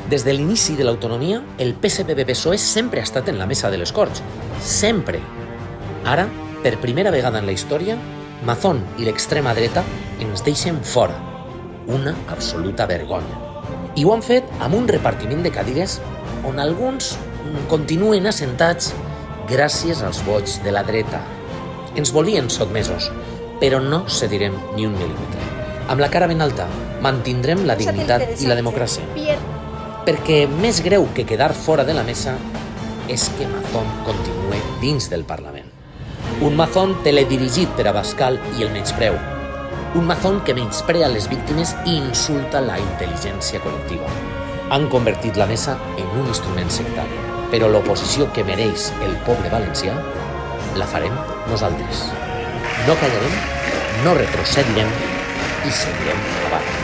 Des de l'inici de l'autonomia, el PSPB-PSOE sempre ha estat en la mesa de les Corts. Sempre. Ara, per primera vegada en la història, Mazón i l'extrema dreta ens deixen fora. Una absoluta vergonya. I ho han fet amb un repartiment de cadires on alguns continuen assentats gràcies als vots de la dreta. Ens volien sotmesos, però no cedirem ni un mil·límetre. Amb la cara ben alta, mantindrem la dignitat i la democràcia. Perquè més greu que quedar fora de la mesa és que Mazón continue dins del Parlament. Un Mazón teledirigit per Abascal i el menyspreu. Un Mazón que menysprea les víctimes i insulta la intel·ligència col·lectiva. Han convertit la mesa en un instrument sectari, però l'oposició que mereix el poble valencià la farem nosaltres. No callarem, no retrocedirem i seguirem avant.